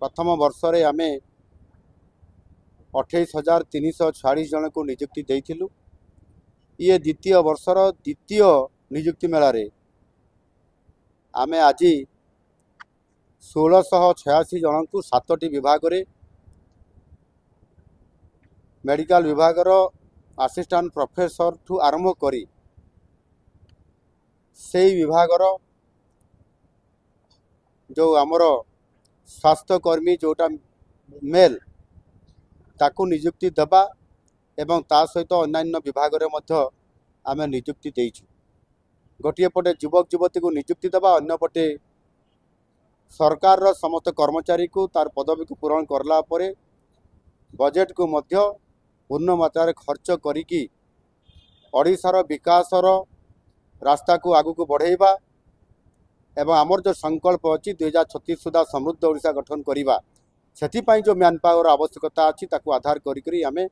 प्रथम वर्ष रे आमे 28,346 जन को नियुक्ति देइथिलु। ये द्वितीय वर्षर द्वितीय नियुक्ति मेला रे आमे आज 1686 जन को 7टी विभाग रे मेडिकल विभाग रो असिस्टेंट प्रोफेसर ठू आरंभ करी से विभाग रो जो आमर स्वास्थ्यकर्मी जोटा मेल ताकू नियुक्ति देबा एवं ता सहित अन्यान्य विभाग रे मध्य आमे नियुक्ति देइछु। गोटे पटे युवक युवती को नियुक्ति देबा, अन्य पटे सरकार रो समस्त कर्मचारी को तार पदवी को पूरण करला परे बजेट को मध्य पूर्ण मात्रा रे खर्च करिकी ओडिशार विकासर रास्ता को आगु को बढ़ेबा एवं आमर जो संकल्प अच्छी 2036 सुधा समृद्ध ओडिशा गठन करवा से जो मैन पावर आवश्यकता अच्छी ताकू आधार करी आमे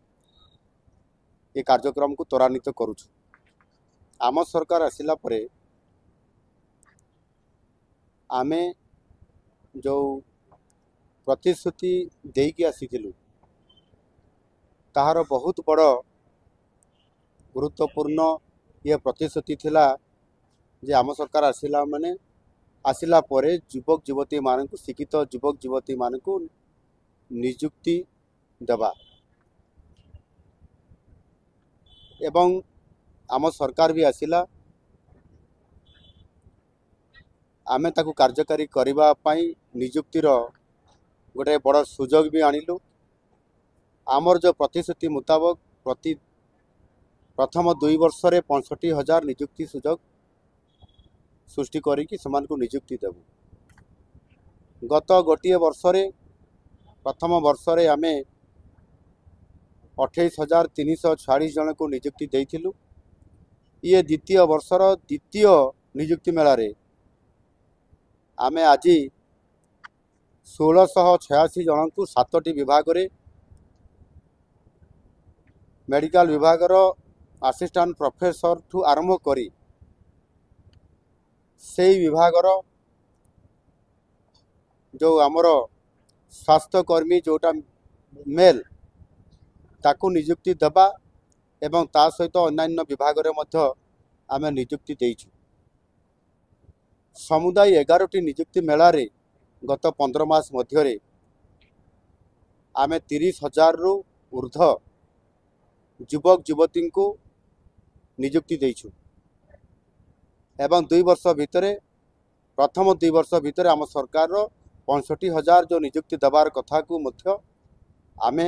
ये कार्यक्रम को त्वरान्वित करुछु। आम सरकार आसिला परे आमे जो प्रतिश्रुति देकी आसीथिलु ताहार बहुत बड़ गुरुत्वपूर्ण ये प्रतिश्रुति थिला जे आम सरकार आसिला परे युवक युवती मानक शिक्षित युवक युवती मानक नियुक्ति देवा एवं आम सरकार भी आसिला आमे ताकू कार्यकारी करबा पई नियुक्तिर गोटे बड़ सुजोग भी आनिलु। आमर जो प्रतिश्रुति मुताबक प्रथम 2 वर्ष रे 65,000 नियुक्ति सुजोग सृष्टि करिकी समान को नियुक्ति देबु। गत गोटे वर्ष रे प्रथम वर्ष रे आमे 28,346 जन को नियुक्ति देइथिलु। ये द्वितीय वर्षर द्वितीय नियुक्ति मेला रे आमे आज 1686 जन को 7टी विभाग रे मेडिकल विभाग रो असिस्टेंट प्रोफेसर ठू आरंभ करी से विभाग रो जो आमर स्वास्थ्यकर्मी जोटा मेल ताकू नियुक्ति देबा एवं ता सहित अन्यान्य विभाग रे मध्य आमे नियुक्ति देइछु। समुदाय 11टी नियुक्ति मेला रे गत 15 मास मध्य रे आमे 30,000 रु ऊर्ध्व युवक युवती को नियुक्ति देइछु एवं 2 वर्ष भितरे प्रथम 2 वर्ष भितरे आम सरकार रो 65,000 जो नियुक्ति देवार कथा को मध्य आमे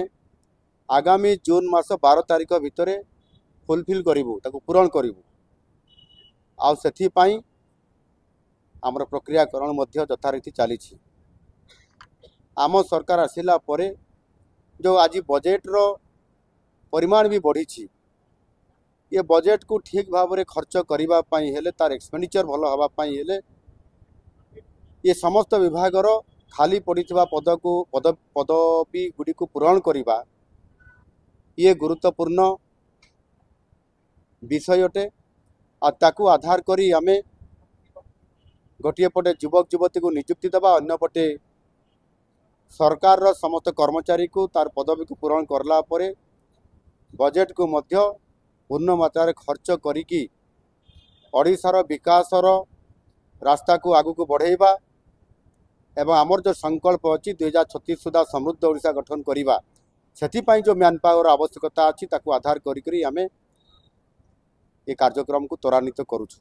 आगामी जून मास 12 तारिख भितरे फुलफिल करिवु ताकू पूरण करिवु आ सेथि पई आमर प्रक्रियाकरण मध्य यथारीति चली। आम सरकार आसिला परे जो आज बजेट रो परिमाण भी बढ़ी ये बजेट को ठीक भाव में खर्च करबा पई हेले तार एक्सपेंडिचर भल हवा पई हेले ये समस्त विभाग रो खाली पड़िथिबा पदवी गुडी को पूरण करबा ये गुरुत्वपूर्ण विषय अटे। आ ताकू आधार करी आमे गोटे पटे युवक युवती को नियुक्ति देवा, अन्य पटे सरकार रो समस्त कर्मचारी को तार पदवी को पूरण करला परे बजेट को मध्य पूर्ण मात्रा रे खर्च करिकी ओडिशार विकासर रास्ता को आगु को बढ़ेबा एवं आमर जो संकल्प अच्छी 2036 सुधा समृद्ध ओडिशा गठन करवा से जो मैन पावर आवश्यकता अच्छी ताकू आधार करी आमे ये कार्यक्रम को त्वरान्वित करुछु।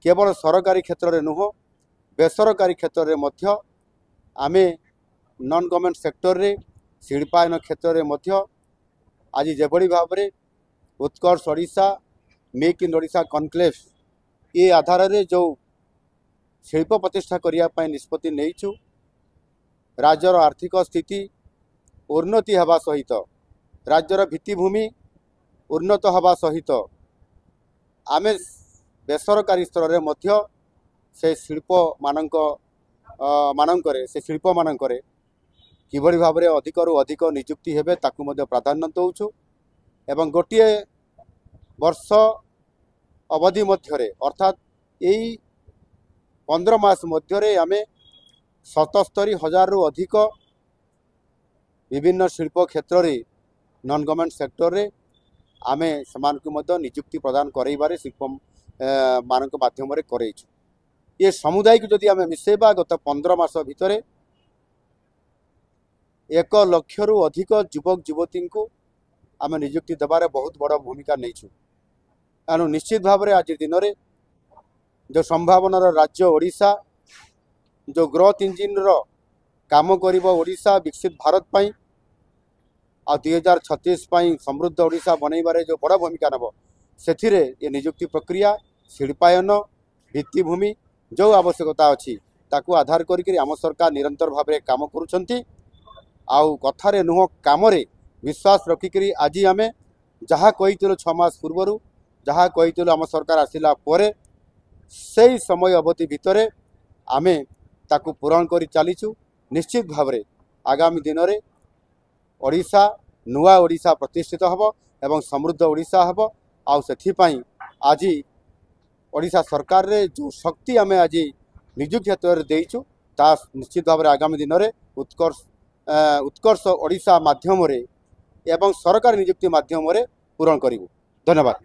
केवल सरकारी क्षेत्र में नुह बेसरकारी क्षेत्र में मध्य आमे नॉन गवर्नमेंट सेक्टर रे शिल्पायन क्षेत्र में मध्य आज जेभली भाव में Utkarsh Odisha make in Odisha conclave ये आधार रे जो शिल्प प्रतिष्ठा करने निष्पत्ति नहींचु राज्यर आर्थिक स्थिति उन्नति हवा सहित राज्यर भित्तिभूमि उन्नत हवा सहित आमे बेसरकारी स्तर में मध्य से शिल्प मानकरे से शिल्प मानकरे किभली भाव में अधिकरू अधिक नियुक्ति हेबे ताकू मध्य प्राधान्य दउछु एवं गोटे वर्ष अवधि मध्य अर्थात यही 15 मास मध्य आमे 77,000 रु अधिक विभिन्न शिल्प क्षेत्र में नॉन गवर्नमेंट सेक्टर रे आमे समानकु मध्य नियुक्ति प्रदान करैबारे शिल्प मानक माध्यम रे करैछु। ये समुदाय को जदि आमे मिसेबा गत 15 मास भितर 1 लाख रु अधिक युवक युवती को आमे नियुक्ति देबारे बहुत बड़ भूमिका नैछु। एणु निश्चित भाव में आज दिन में जो संभावनार राज्य ओडिशा जो ग्रोथ इंजिन रो काम करिबो ओडिशा विकसित भारत पाई आ 2036 पाई समृद्ध ओडिशा बनैबारे जो बड़ भूमिका नब से ये नियुक्ति प्रक्रिया शिल्पायन भित्तिभूमि जो आवश्यकता अच्छी ताकू आधार करी आम सरकार निरंतर भाव में काम करुछंती। आउ कथारे नुह काम विश्वास रखिक आज आम जहाँ कही 6 मास पूर्वर जहाँ कही आम सरकार आसिला परे से समय अवधि भितर आमे ताकू पूरण कर चलीचु। निश्चित भाव में आगामी दिन में ओडिशा नुआ ओडिशा प्रतिष्ठित हब एवं समृद्ध ओडिशा हब। आउ सेथिपाई आज ओडिशा सरकार रे जो शक्ति आमे आज नियुक्ति क्षेत्र में देइचु ता निश्चित भाव में आगामी दिन में उत्कर्ष ओडिशा माध्यम एवं सरकार नियुक्ति माध्यम पूरण करिबु। धन्यवाद।